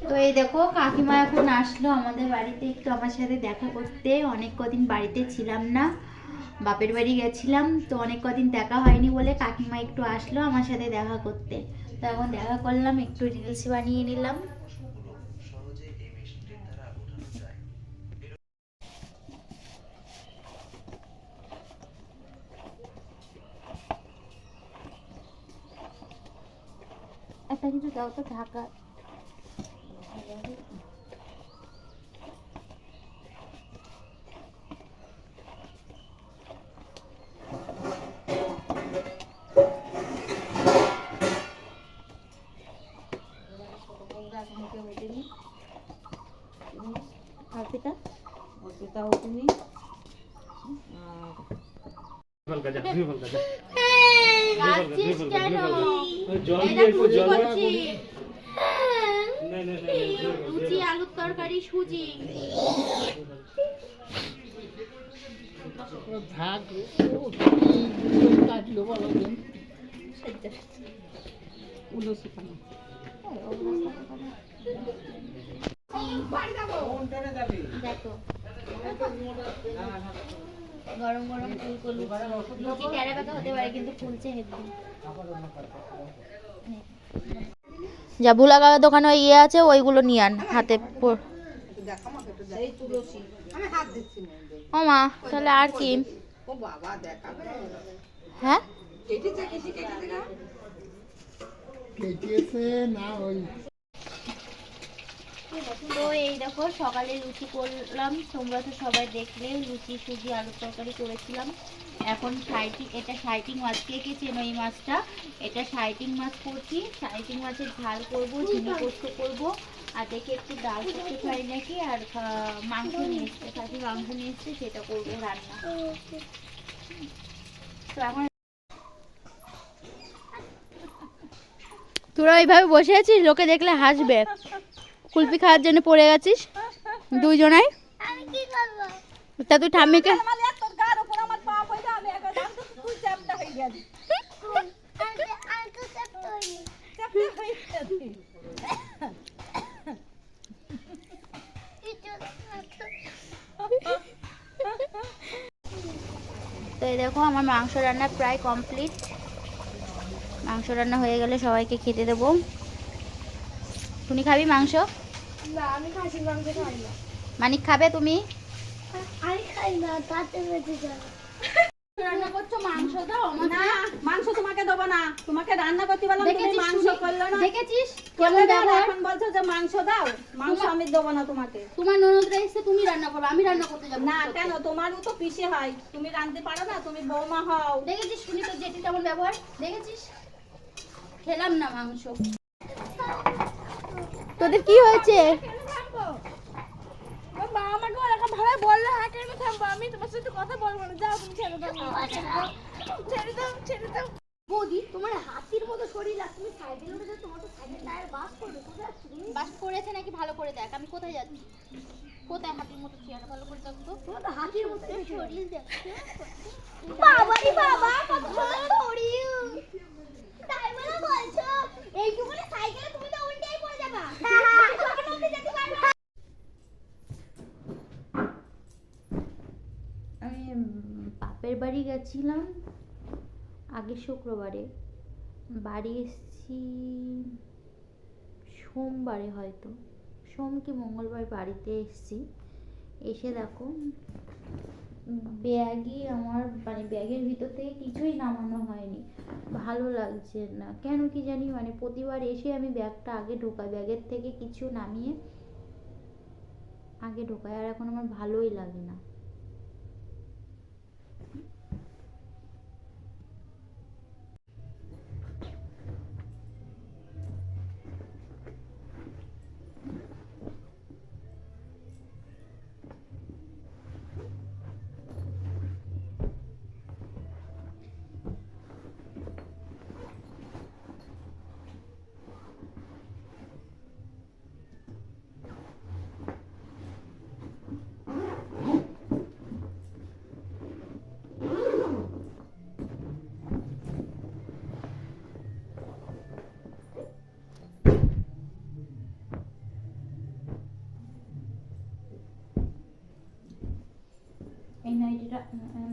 তো এই দেখো কাকিমা এখন আসলো আমাদের বাড়িতে একটু আমার সাথে দেখা করতে। অনেক কদিন বাড়িতে ছিলাম না, বাপের বাড়ি গেছিলাম, তো অনেক কদিন দেখা হয়নি বলে কাকিমা একটু আসলো আমার সাথে দেখা করতে। তো এখন দেখা করলাম, একটু রিলস বানিয়ে নিলাম। একটা কিছু দাও তো ঢাকা। অর্পিতা অর্পিতা তুমি লুচি আলুর তরকারি সুজি গরম গরম ফুলকো লুচি টেরা বেঁকা হতে পারে কিন্তু ফুলছে হেভি। যা ভুলাগাঁও দোকানে ইয়ে আছে ওইগুলো নিয়ে আন হাতে। ও মা তাহলে আর কি? হ্যাঁ তো এই দেখো সকালে লুচি করলাম, তোমরা তো সবাই দেখলে লুচি সুজি আলুর তরকারি করেছিলাম। এখন এটা সাইটিং মাছ, কে কে চেনো এই মাছটা? এটা সাইটিং মাছ করছি, সাইটিং মাছের ঝাল করবো, ঝিঙে পোস্ত করবো, আর দেখে একটু ডাল করতে পারি নাকি, আর মাংস নিয়ে এসছে, খাসি মাংস নিয়ে এসছে, সেটা করবো রান্না। তো এখন তোরা এইভাবে বসে আছিস, লোকে দেখলে হাসবে। কুলপি খাওয়ার জন্য পড়ে গেছিস দুইজনাই। তা তুই ঠাম্মিকে তো এই দেখো আমার মাংস রান্না প্রায় কমপ্লিট। মাংস রান্না হয়ে গেলে সবাইকে খেতে দেবো। তুমি খাবি মাংস? না আমি খাসির মাংস খাই না। মানিক খাবে তুমি? আমি খাই না, তাতে বেঁচে যাবে। রান্না করছো মাংস দাও না, মাংস তোমাকে দেবো না, তোমাকে রান্না করতে বললাম তুমি মাংস করলো না। দেখেছিস এখন বলছো যে মাংস দাও, মাংস আমি দেবো না তোমাকে। তোমার ননদরা এসে তুমি রান্না করো, আমি রান্না করতে যাবো না কেন? তোমারও তো পিসে হয়, তুমি রাঁধতে পারো না, তুমি বৌমা হও। দেখেছিস শুনি তো জেঠি তেমন ব্যবহার দেখেছিস। খেলাম না মাংস। তোদের কি হয়েছে? আমাকে ওরকম ভাবে বললে হ্যাঁ কেন থামবো? আমি তোমার সাথে কথা বলবো না, যাও তুমি ছেড়ে দাও, ছেড়ে দাও, ছেড়ে দাও। বৌদি তোমার হাতির মতো শরীর, আর তুমি সাইকেল উঠে যাচ্ছ, তোমার তো সাইকেল টায়ার বাস করবে, কোথায় যাচ্ছ তুমি? বাস করেছে নাকি ভালো করে দেখ, আমি কোথায় যাচ্ছি? কোথায় হাতির মতো চেয়ার, ভালো করে দেখ তো। তোমার তো হাতির মতো শরীর দেখছো। বাবা রে বাবা, কত সুন্দর শরীর। তাই বলে বলছো এইটুকুনি সাইকেলে তুমি তো উল্টেই পড়ে যাবা। কখন অবধি যেতে পারবে? আমি বাপের বাড়ি গেছিলাম আগের শুক্রবারে, বাড়ি এসেছি সোমবারে, হয়তো সোম কি মঙ্গলবার বাড়িতে এসেছি। এসে দেখো ব্যাগই আমার মানে ব্যাগের ভিতর থেকে কিছুই নামানো হয়নি, ভালো লাগছে না কেন কি জানি। মানে প্রতিবার এসে আমি ব্যাগটা আগে ঢোকাই, ব্যাগের থেকে কিছু নামিয়ে আগে ঢোকাই, আর এখন আমার ভালোই লাগে না।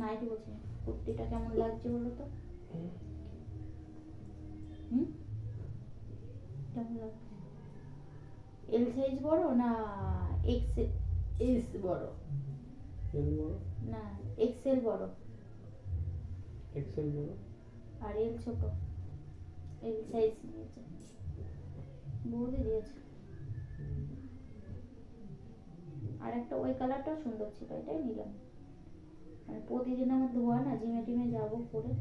নাইটি বলছি, কুর্তিটা কেমন লাগছে বলো তো? কেমন লাগছে? এল সাইজ বড় না এক্স বড়? না এক্সেল বড় আর এল ছোট। এল সাইজ নিয়েছে, বৌদি দিয়েছে। আর একটা ওই কালারটাও সুন্দর ছিল, এটাই নিলাম। মানে প্রতিদিন আমার ধোয়া না, জিমে টিমে যাবো পরে,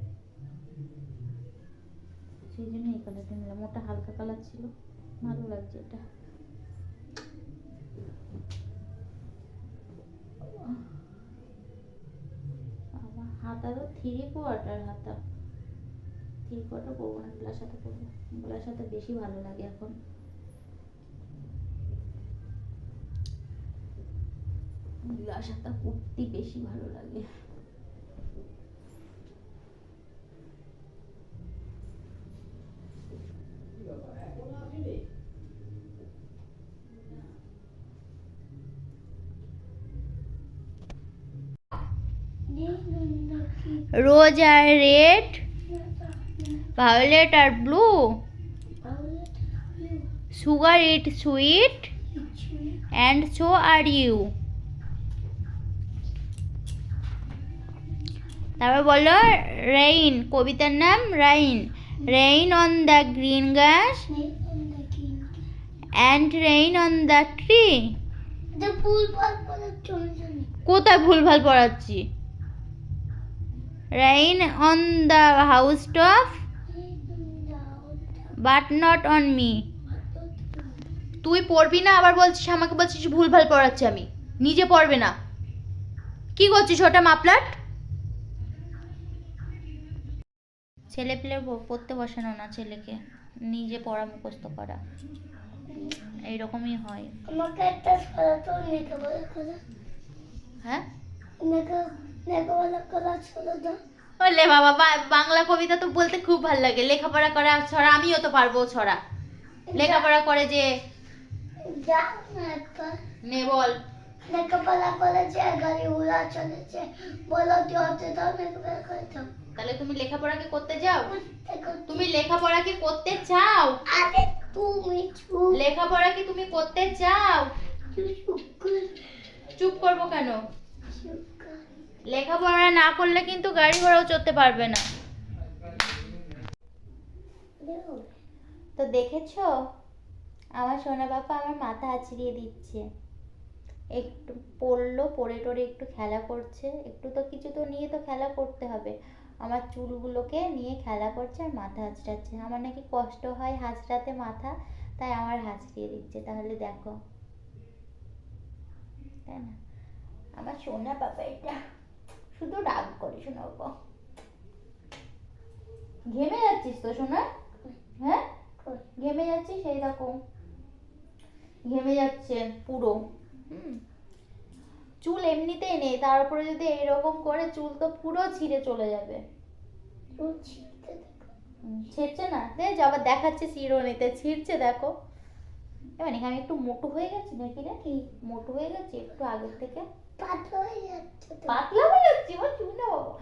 সেই জন্য এই কালারটা নিলাম। ওটা হালকা কালার ছিল, ভালো লাগছে এটা। আমার হাতারও 3/4 হাতা। 3/4 করবো না, গলার সাথে করবো। গলার সাথে বেশি ভালো লাগে এখন। গলার সাথে কুর্তি বেশি ভালো লাগে। Rose are red, violet are blue, sugar is sweet, and so are you. তারপর বলো rain, কবিতার নাম rain. Rain on the green grass and rain on the tree. কোথায় ভুলভাল পড়াচ্ছি? Rain on the house top but not on me. তুই পড়বি না, আবার বলছিস আমাকে বলছিস ভুলভাল পড়াচ্ছি আমি, নিজে পড়বে না। কি করছিস ওটা মাপলাট? ছেলে পেলে পড়তে বসানো না ছেলেকে, নিজে পড়া মুখস্থ করা, এইরকমই হয়। আমাকে একটা তো লেখাপড়া করা। হ্যাঁ লেখাপড়া করা ছিল না। বললে বাবা, বাংলা কবিতা তো বলতে খুব ভালো লাগে। লেখাপড়া করা ছড়া আমিও তো পারবো ছড়া। লেখাপড়া করে যে যাও না একবার। নে বল। লেখাপড়া করেছে, গাড়ি ঘোড়া চলেছে, বলো হতে দাও, লেখাপড়া করে দাও। তাহলে তুমি লেখাপড়া কি করতে যাও? তুমি লেখাপড়া কি করতে চাও? আরে তুমি চুপ। লেখাপড়া কি তুমি করতে চাও? চুপ করবো কেন? লেখাপড়া না করলে কিন্তু গাড়ি ঘোড়াও চড়তে পারবে না। তো দেখেছো আমার সোনা বাবা আমার মাথা আছড়িয়ে দিচ্ছে। একটু পড়লো, পড়ে টড়ে একটু খেলা করছে, একটু তো কিছু তো নিয়ে তো খেলা করতে হবে। আমার চুলগুলোকে নিয়ে খেলা করছে আর মাথা আঁচড়াচ্ছে। আমার নাকি কষ্ট হয় হাঁচড়াতে মাথা, তাই আমার হাঁচড়িয়ে দিচ্ছে। তাহলে দেখো, তাই না? আমার সোনা বাবা এটা শুধু রাগ করে। শোনা বাবা, ঘেমে যাচ্ছিস তো সোনা? হ্যাঁ ঘেমে যাচ্ছিস, সেই রকম ঘেমে যাচ্ছে পুরো। চুল এমনিতেই নেই, তার উপরে যদি এইরকম করে চুল তো পুরো ছিঁড়ে চলে যাবে। ছিঁড়ছে না, দেখ আবার দেখাচ্ছে চিরুনিতে ছিঁড়ছে, দেখো। এবার আমি একটু মোটু হয়ে গেছি নাকি রে? মোটু হয়ে গেছি একটু আগের থেকে, পাতলা হয়ে যাচ্ছে। পাতলা হয়ে যাচ্ছি বাবা।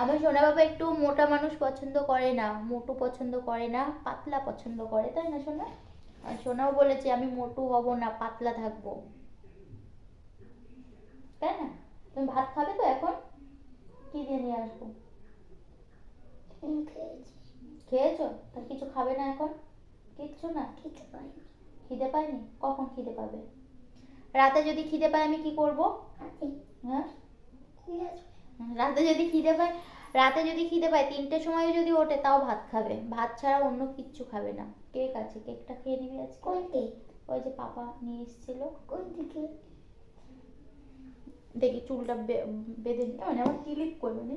আমার সোনা বাবা একটু মোটা মানুষ পছন্দ করে না, মোটু পছন্দ করে না, পাতলা পছন্দ করে, তাই না সোনা? আর সোনাও বলেছে আমি মোটু হব না, পাতলা থাকবো, তাই না? তুমি ভাত খাবে তো এখন? কি দিয়ে নিয়ে আসবো? খেয়েছো? তা কিছু খাবে না এখন? কিচ্ছু না? খিদে পাইনি? কখন খিদে পাবে? রাতে যদি খিদে পায় আমি কি করব? হ্যাঁ রাতে যদি খিদে পায়, 3টের সময় যদি ওঠে তাও ভাত খাবে, ভাত ছাড়া অন্য কিচ্ছু খাবে না। কেক আছে, কেকটা খেয়ে নিবি আজকে। কোন কেক? ওই যে পাপা নিয়ে এসেছিল। কোন দিকে? দেখি চুলটা বেঁধে নি, মানে আমার ক্লিপ করবে না,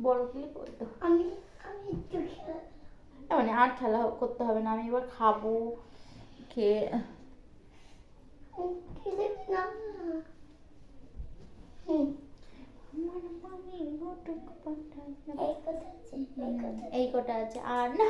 বড় ক্লিপ ওই তো। আমি একটু খেলা, মানে আর খেলা করতে হবে না, আমি এবার খাবো। খেয়ে এই কটা আছে আর না।